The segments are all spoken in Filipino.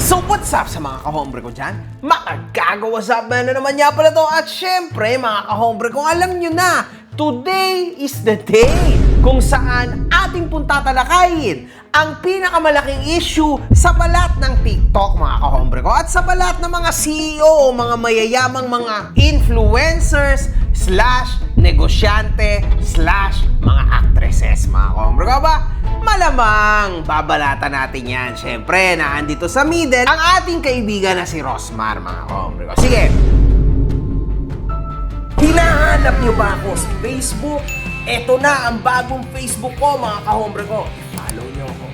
So what's up sa mga kahombre ko dyan? Makagago, what's up man? Na naman niya pala to. At syempre mga kahombre ko, alam nyo na, today is the day kung saan ating tatalakayin ang pinakamalaking issue sa balat ng TikTok mga kahombre ko. At sa balat ng mga CEO, mga mayayamang mga influencers, negosyante, mga actresses mga kahombre ko ba? Malamang babalatan natin yan. Siyempre, naandito sa middle ang ating kaibigan na si Rosmar mga kahombre ko. Sige! Hinahanap niyo ba ako sa Facebook? Ito na ang bagong Facebook ko mga kahombre ko. I-follow niyo ako.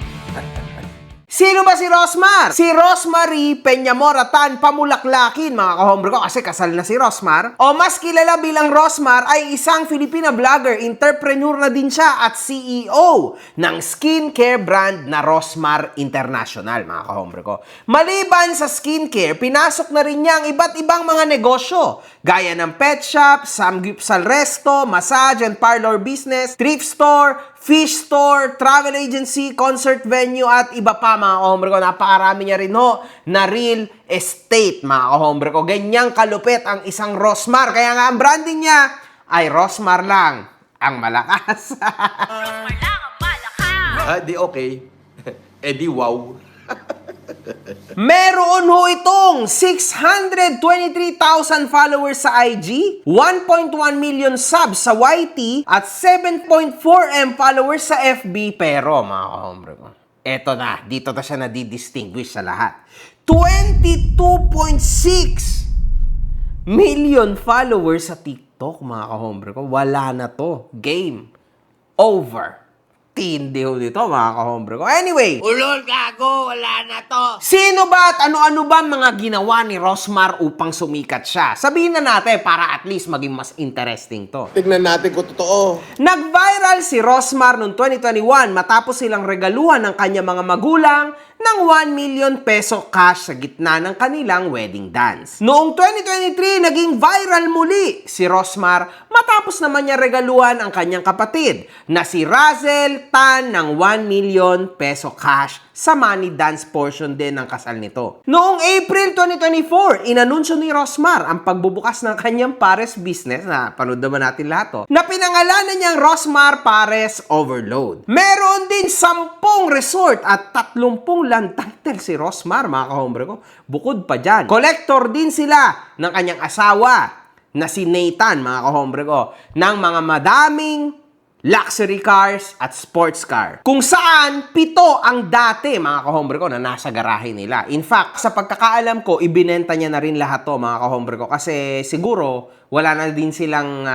Sino ba si Rosmar? Si Rosmary Peñamoratan Pamulaklakin mga kahombre ko kasi kasal na si Rosmar. O mas kilala bilang Rosmar ay isang Filipina vlogger, entrepreneur na din siya at CEO ng skincare brand na Rosmar International mga kahombre ko. Maliban sa skincare, pinasok na rin niya ang iba't ibang mga negosyo gaya ng pet shop, samgyupsal resto, massage and parlor business, thrift store, fish store, travel agency, concert venue, at iba pa mga kahombre ko. Napakarami niya rin ho na real estate mga kahombre ko. Ganyang kalupit ang isang Rosmar. Kaya nga ang branding niya ay Rosmar lang ang malakas. Rosmar lang ang malakas! Di okay. Di wow. Meron ho itong 623,000 followers sa IG, 1.1 million subs sa YT, at 7.4M followers sa FB. Pero, mga kahombre ko, eto na, dito na siya nadidistinguish sa lahat. 22.6 million followers sa TikTok, mga kahombre ko. Wala na to. Game over. Tindi ho dito, mga kahombre ko. Anyway, Ulol, gago! Wala na to! sino ba at ano-ano ba mga ginawa ni Rosmar upang sumikat siya? Sabihin na natin para at least maging mas interesting to. Tignan natin kung totoo. Nag-viral si Rosmar noong 2021 matapos silang regaluhan ng kanyang mga magulang ng 1 million peso cash sa gitna ng kanilang wedding dance. Noong 2023, naging viral muli si Rosmar matapos naman niya regaluhan ang kanyang kapatid na si Razel Tan ng 1 million peso cash sa money dance portion din ng kasal nito. Noong April 2024, inanunsyo ni Rosmar ang pagbubukas ng kanyang Pares business na panood naman natin lahat to, na pinangalanan niyang Rosmar Pares Overload. Meron din 10 resort at 30 land title si Rosmar mga kahombre ko. Bukod pa dyan, collector din sila ng kanyang asawa na si Nathan mga kahombre ko ng mga madaming luxury cars at sports car. Kung saan, 7 ang dati, mga kahombre ko, na nasa garahe nila. In fact, sa pagkakaalam ko, ibinenta niya na rin lahat to, mga kahombre ko. Kasi siguro, wala na din silang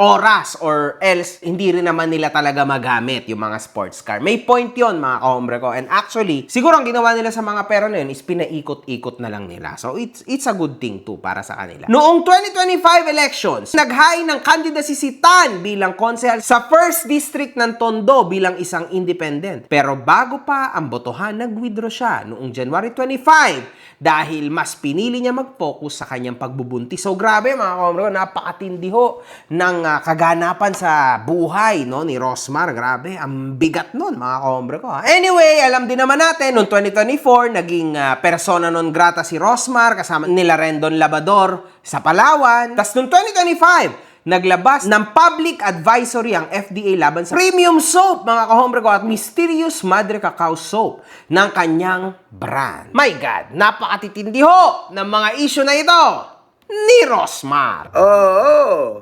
oras or else, hindi rin naman nila talaga magamit yung mga sports car. May point yon mga kahombre ko. And actually, siguro ang ginawa nila sa mga pera na yun is pinaikot-ikot na lang nila. So, it's a good thing too para sa kanila. Noong 2025 elections, nag-high ng candidacy si Tan bilang konsehal sa First District ng Tondo bilang isang independent. Pero bago pa ang botohan, nag-withdraw siya noong January 25 dahil mas pinili niya mag-focus sa kanyang pagbubuntis. So grabe mga kahombre ko, napakatindi ho ng kaganapan sa buhay no, ni Rosmar. Grabe, ang bigat nun mga kahombre ko. Anyway, alam din naman natin, noong 2024, naging persona non grata si Rosmar kasama nila Rendon Labador sa Palawan. Tapos noong 2025, naglabas ng public advisory ang FDA laban sa premium soap, mga kahombre ko, at mysterious Madre Cacao soap ng kanyang brand. My God, napakatitindi ho ng mga issue na ito ni Rosmar.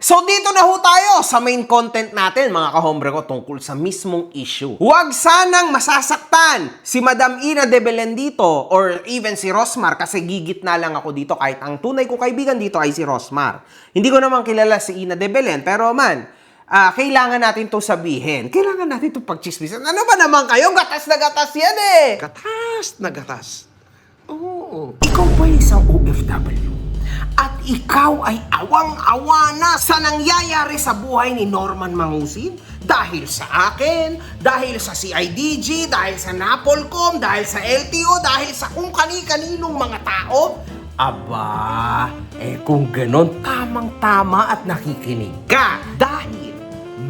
So dito na ho tayo sa main content natin, mga kahombre ko, tungkol sa mismong issue. Huwag sanang masasaktan si Madam Ina de Belen dito or even si Rosmar kasi gigit na lang ako dito kahit ang tunay ko kaibigan dito ay si Rosmar. Hindi ko naman kilala si Ina de Belen pero man, kailangan natin to sabihin. Kailangan natin to pagchismisan. Ano ba naman kayo? Gatas na gatas yan eh! Gatas na gatas. Oo. Ikaw ba isang OFW? At ikaw ay awang-awa na sa nangyayari sa buhay ni Norman Mangusin? Dahil sa akin, dahil sa CIDG, dahil sa Napolcom, dahil sa LTO, dahil sa kung kani-kaninong mga tao? Aba, kung ganon, tamang-tama at nakikinig ka. Dahil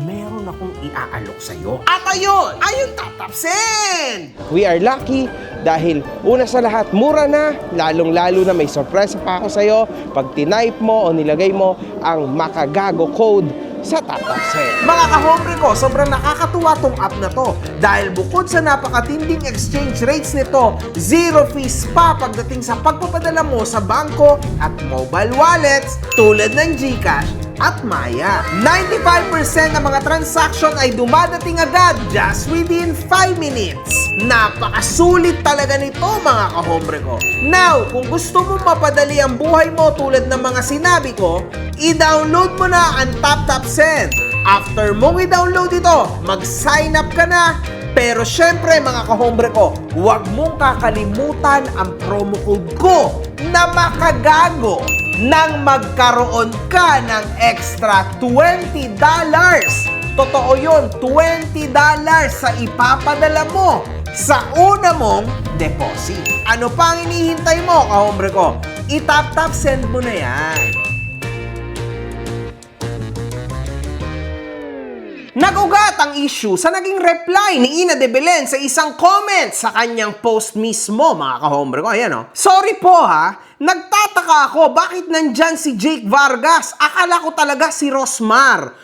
meron akong iaalok sa'yo. At ayun, tatapsin! We are lucky Dahil una sa lahat, mura na, lalong-lalo na may sorpresa pa ako sa'yo pag tinype mo o nilagay mo ang Makagago code sa TapTap Send. Mga kahombre ko, sobrang nakakatuwa tong app na to dahil bukod sa napakatinding exchange rates nito, zero fees pa pagdating sa pagpapadala mo sa bangko at mobile wallets tulad ng GCash at Maya. 95% ng mga transaction ay dumadating agad just within 5 minutes. Napakasulit talaga nito mga kahombre ko. Now, kung gusto mo mapadali ang buhay mo tulad ng mga sinabi ko, i-download mo na ang TapTap Send. After mong i-download ito, mag-sign up ka na. Pero syempre mga kahombre ko, huwag mong kakalimutan ang promo code ko na Makagago nang magkaroon ka ng extra $20. Totoo yun, $20 sa ipapadala mo sa una mong deposit. Ano pa ang inihintay mo, kahombre ko? I-tap-tap send mo na yan. Nagugat ang issue sa naging reply ni Ina de Belen sa isang comment sa kanyang post mismo, mga kahombre ko. Ayan o. Sorry po ha, nagtataka ako bakit nandyan si Jake Vargas. Akala ko talaga si Rosmar.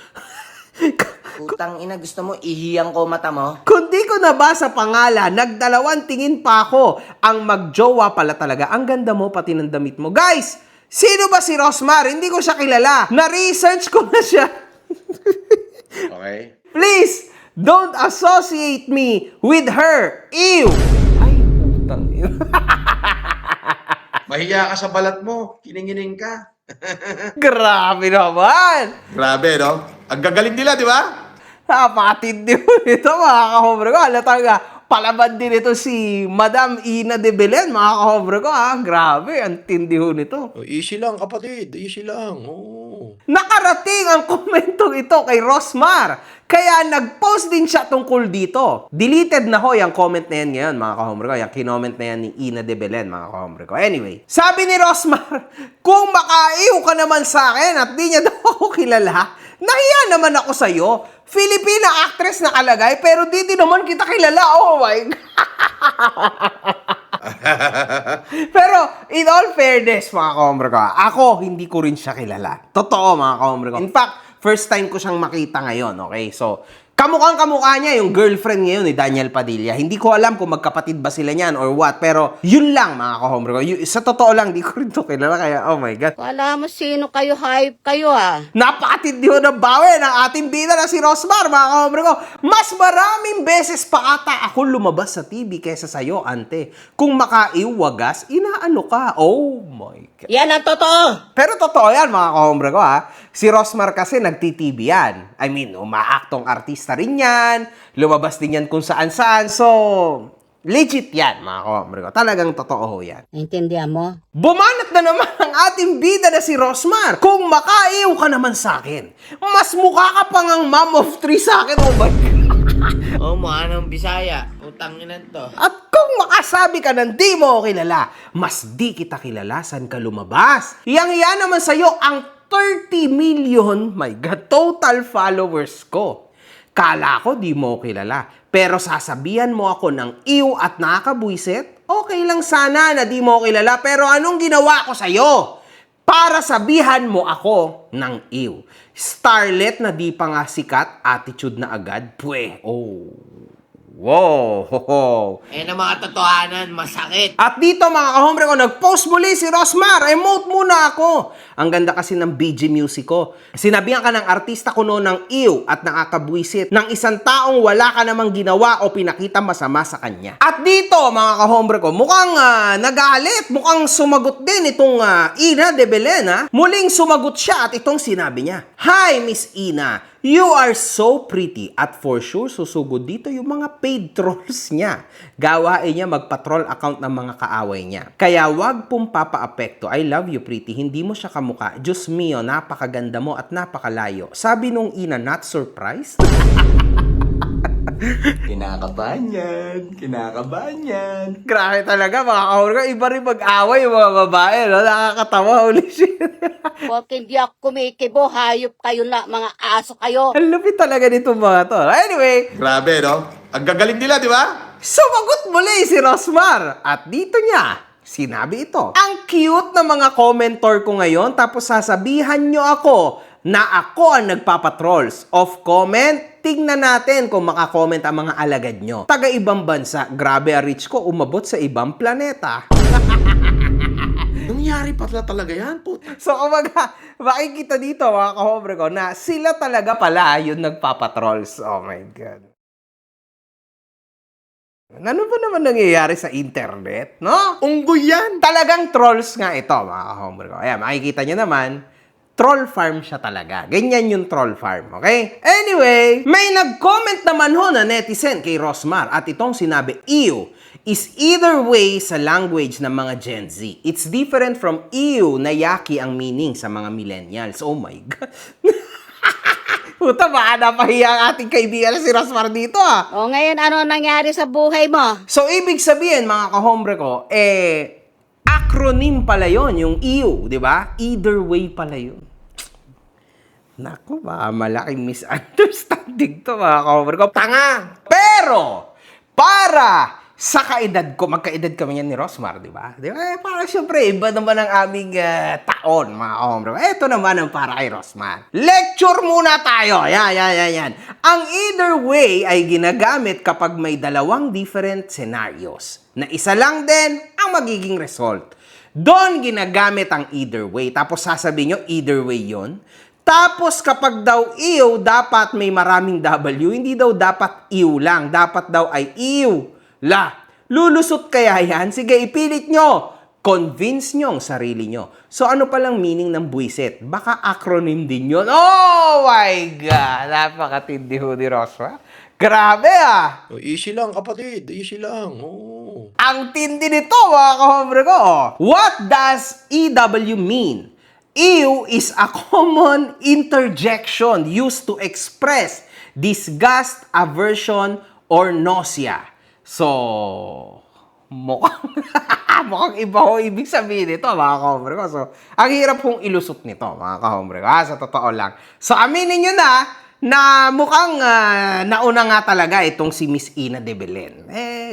Utang ina, gusto mo ihiyang ko mata mo? Kung di ko nabasa pangalan, nagdalawang tingin pa ako. Ang magjowa pala talaga. Ang ganda mo, pati ng damit mo. Guys, sino ba si Rosmar? Hindi ko siya kilala. Na-research ko na siya. Okay. Please, don't associate me with her. Ew! Ay, putang ina. Mahiya ka sa balat mo. Kiningining ka. Grabe naman! Grabe, no? Ang gagaling nila, di ba? Napakatindi mo nito, mga kahombre ko. Alam talaga, palaban din ito si Madam Ina de Belen, mga kahombre ko. Ha? Grabe, ang tindi ho nito. Easy lang, kapatid. Easy lang. Oo. Nakarating ang komentong ito kay Rosmar. Kaya nag-post din siya tungkol dito. Deleted na ho yung comment na yan ngayon, mga kahombre ko. Yung kinoment na yan ni Ina de Belen, mga kahombre ko. Anyway, sabi ni Rosmar, kung makaiw ka naman sa akin at di niya daw ako kilala, nahiya naman ako sa'yo. Filipina actress nakalagay, pero di din naman kita kilala. Oh my God. Pero, in all fairness, mga kahombre ko, ako, hindi ko rin siya kilala. Totoo, mga kahombre ko. In fact, first time ko siyang makita ngayon, okay? So, kamukhang-kamukha niya yung girlfriend ngayon ni Daniel Padilla. Hindi ko alam kung magkapatid ba sila niyan or what, pero yun lang, mga kahombre ko. Sa totoo lang, di ko rin to kilala, kaya, oh my God. Wala mo sino kayo, hype kayo ah. Napakatindi ho ng bawi ng ating bida na si Rosmar, mga kahombre ko. Mas maraming beses pa ata ako lumabas sa TV kaysa sa'yo, ante. Kung makaiwagas, inaano ka. Oh my God. Yan ang totoo! Pero totoo yan, mga kahombre ko, ha. Si Rosmar kasi nagti-TV yan. I mean, umaaktong artista rin yan. Lumabas din yan kung saan-saan. So, legit yan, mga kahombre ko. Talagang totoo ho yan. Naintindihan mo? Bumanat na naman ang ating bida na si Rosmar. Kung makaiw ka naman sa akin, mas mukha ka pang ang mom of three sa akin. Oh my God. Oh, mukha ng Bisaya. Utang ina to. At kung makasabi ka ng di mo ako kilala, mas di kita kilala saan ka lumabas. Yang naman sa'yo ang 30 million, my God, total followers ko. Kala ko di mo ako kilala. Pero sasabihan mo ako ng iw at nakakabwisit, okay lang sana na di mo ako kilala. Pero anong ginawa ko sa'yo? Para sabihan mo ako ng iw. Starlet na di pa nga sikat, attitude na agad, pwe, oh. Wow, ho, ho. Eh na mga totohanan, masakit. At dito mga kahombre ko, nag-post muli si Rosmar. Emote muna ako. Ang ganda kasi ng BG music ko. Sinabihan ka ng artista ko noon ng iw at nakakabwisit ng isang taong wala ka namang ginawa o pinakita masama sa kanya. At dito mga kahombre ko, mukhang nagalit. Mukhang sumagot din itong Ina de Belen. Ha? Muling sumagot siya at itong sinabi niya, "Hi Miss Ina, you are so pretty at for sure susugod dito yung mga paid trolls niya. Gawain niya magpa-troll account ng mga kaaway niya. Kaya wag pong papa-apekto. I love you pretty. Hindi mo siya kamukha. Diyos mio, napakaganda mo at napakalayo." Sabi nung Ina, not surprised? Kinakabahan yan. Grabe talaga mga kahorga. Iba rin mag-away yung mga babae. No? Nakakatawa. Holy shit. Huwag hindi ako kumikibo, hayop kayo na, mga aso kayo. Ang lupit talaga nito mga to. Anyway, Grabe, no? Ang gagaling nila, di ba? Sumagot muli si Rosmar at dito niya sinabi ito. Ang cute na mga commentor ko ngayon tapos sasabihan nyo ako na ako ang nagpapatrolls. Off comment, tignan natin kung makakomment ang mga alagad nyo. Taga ibang bansa, grabe ang reach ko, umabot sa ibang planeta. Nangyari pa talaga yan, puta. So, kumbaga, makikita dito mga kahobre ko na sila talaga pala yung nagpapatrolls. Oh my God. Ano ba naman nangyayari sa internet, no? Unggoy yan. Talagang trolls nga ito, mga kahobre ko. Ayan, makikita nyo naman, troll farm siya talaga. Ganyan yung troll farm, okay? Anyway, may nag-comment naman ho na netizen kay Rosmar at itong sinabi, "Ew is either way sa language ng mga Gen Z. It's different from ew na yaki ang meaning sa mga millennials." Oh my God. Puta, baka napahiya ang ating kaibigan na si Rosmar dito ah. O ngayon, ano nangyari sa buhay mo? So, ibig sabihin, mga kahombre ko, acronym pala yon yung EW, di ba? Either way pala yun. Naku, ba, malaking misunderstanding to, mga kahombre ko. Tanga! Pero, para sa kaedad ko, magkaedad kami yan ni Rosmar, di ba? Di ba? Para siyempre, iba naman ang aming taon, mga kahombre ko. Ito naman ang para kay Rosmar. Lecture muna tayo. Yan. Ang either way ay ginagamit kapag may dalawang different scenarios na isa lang din ang magiging result. Doon ginagamit ang either way. Tapos sasabihin nyo, either way yon. Tapos kapag daw ew, dapat may maraming W. Hindi daw dapat ew lang. Dapat daw ay ew. Lulusot kaya yan? Sige, ipilit nyo. Convince nyo ang sarili nyo. So ano palang meaning ng buwisit? Baka acronym din yun. Oh my God! Napakatindi ho ni Rosmar. Grabe ah! Oh, easy lang, kapatid. Easy lang. Oh. Ang tindi nito, mga kahombre ko. What does EW mean? Ew is a common interjection used to express disgust, aversion, or nausea. So, mukhang iba ho ibig sabihin nito, mga kahombre ko. So, ang hirap kong ilusot nito, mga kahombre ko. Sa totoo lang. So, aminin nyo na mukhang nauna nga talaga itong si Miss Ina de Belen.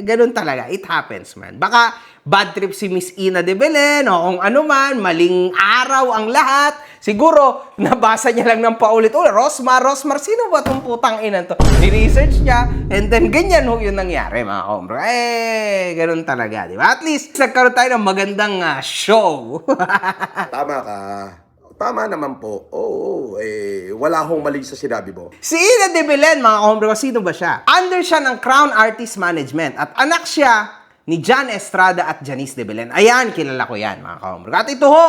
Ganun talaga. It happens, man. Baka bad trip si Miss Ina de Belen o kung ano man, maling araw ang lahat. Siguro, nabasa niya lang ng paulit-ulit. Rosmar, sino ba itong putang ina to? Ni-research niya, and then ganyan ho yung nangyari, mga kahombre. Ganun talaga, di ba? At least, nagkaroon tayo ng magandang show. Tama ka. Tama naman po. Oo, wala akong mali sa sinabi mo. Si Ina de Belen, mga kahombre ko, sino ba siya? Under siya ng Crown Artist Management at anak siya ni John Estrada at Janice de Belen. Ayan, kilala ko yan, mga kahombre ko. At ito ho,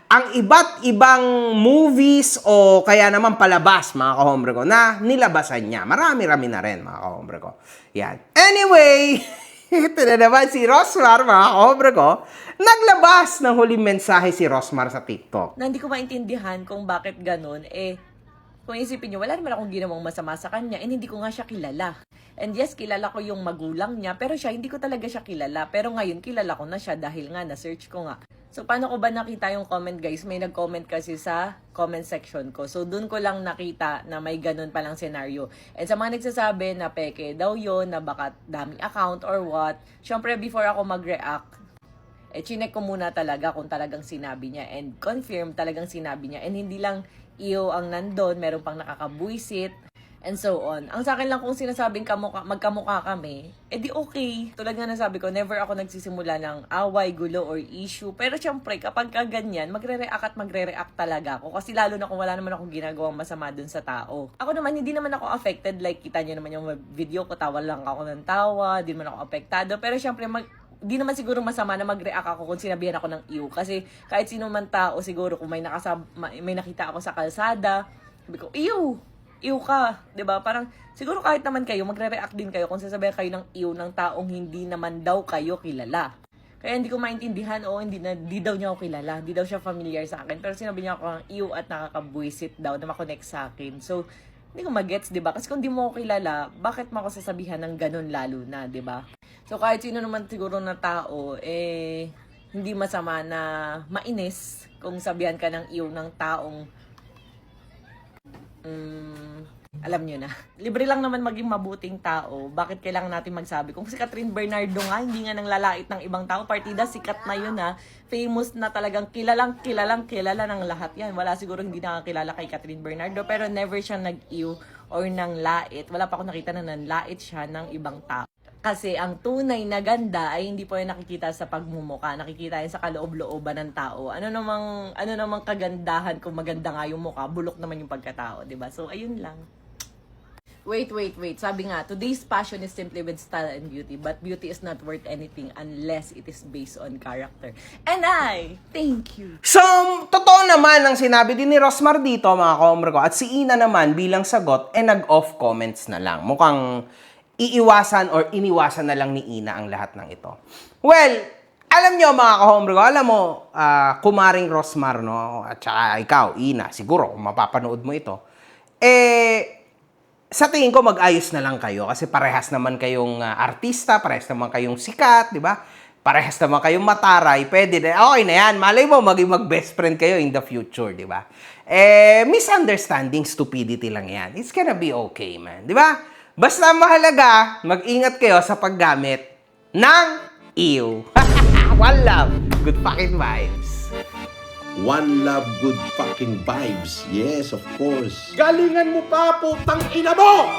ang iba't ibang movies o kaya naman palabas, mga kahombre ko, na nilabasan niya. Marami-rami na rin, mga kahombre ko. Yan. Anyway, ito na naman si Rosmar, mga kahombre ko. Naglabas ng huling mensahe si Rosmar sa TikTok. Na hindi ko maintindihan kung bakit ganun, kung isipin nyo, wala naman akong ginawang masama sa kanya, hindi ko nga siya kilala. And yes, kilala ko yung magulang niya, pero siya, hindi ko talaga siya kilala. Pero ngayon, kilala ko na siya dahil nga, na-search ko nga. So, paano ko ba nakita yung comment, guys? May nag-comment kasi sa comment section ko. So, dun ko lang nakita na may ganun palang scenario. And sa mga nagsasabi na peke daw yon na baka daming account or what, syempre, before ako mag-react, chinek ko muna talaga kung talagang sinabi niya and confirm talagang sinabi niya and hindi lang iyo ang nandun, meron pang nakakabuisit and so on. Ang sa akin lang kung sinasabing magkamukha kami, di okay. Tulad nga nasabi ko, never ako nagsisimula ng away, gulo, or issue. Pero syempre, kapag ganyan, magre-react talaga ako. Kasi lalo na kung wala naman akong ginagawang masama dun sa tao. Ako naman, hindi naman ako affected. Like, kita nyo naman yung video ko, tawa lang ako ng tawa, di naman ako apektado. Pero syempre, di naman siguro masama na mag-react ako kung sinabihan ako ng ew. Kasi kahit sino man tao, siguro kung may nakita ako sa kalsada, sabi ko, ew ka, 'di ba? Parang siguro kahit naman kayo magre-react din kayo kung sasabihan kayo ng ew ng taong hindi naman daw kayo kilala. Kaya hindi ko maintindihan hindi daw niya ako kilala, hindi daw siya familiar sa akin. Pero sinabi niya ako ng ew at nakakabuisit daw na makonect sa akin. So, hindi ko magets, 'di ba? Kasi kung di mo ako kilala, bakit mo ako sasabihan ng ganun lalo na, 'di ba? So kahit sino naman siguro na tao, hindi masama na mainis kung sabihan ka ng ew ng taong Alam nyo na, libre lang naman maging mabuting tao. Bakit kailangan natin magsabi? Kung si Catherine Bernardo nga, hindi nga nang lalait ng ibang tao. Partida, sikat na yun ha. Famous na talagang kilala ng lahat yan. Wala siguro hindi nakakilala kay Catherine Bernardo. Pero never siya nag-iw or nang lait. Wala pa ako nakita na nanlait siya ng ibang tao. Kasi ang tunay na ganda ay hindi po yung nakikita sa pagmumuka. Nakikita yan sa kaloob-looban ng tao. Ano namang kagandahan kung maganda nga yung mukha, bulok naman yung pagkatao, 'di ba? So ayun lang. Wait. Sabi nga, today's passion is simply with style and beauty, but beauty is not worth anything unless it is based on character. And I thank you. So, totoo naman ang sinabi din ni Rosmar dito, mga ka-ombre ko. At si Ina naman bilang sagot, nag-off comments na lang. Mukhang iiwasan or iniwasan na lang ni Ina ang lahat ng ito. Well, alam nyo mga ka-hombre ko, alam mo, kumaring Rosmar, no? At saka ikaw, Ina, siguro, kung mapapanood mo ito, sa tingin ko mag-ayos na lang kayo kasi parehas naman kayong artista, parehas naman kayong sikat, di ba? Parehas naman kayong mataray, pwede na, okay na yan, malay mo maging mag-best friend kayo in the future, di ba? Misunderstanding, stupidity lang yan. It's gonna be okay, man, di ba? Basta mahalaga, mag-ingat kayo sa paggamit ng ew. One love, good fucking vibes. One love, good fucking vibes. Yes, of course. Galingan mo pa, putang ina mo!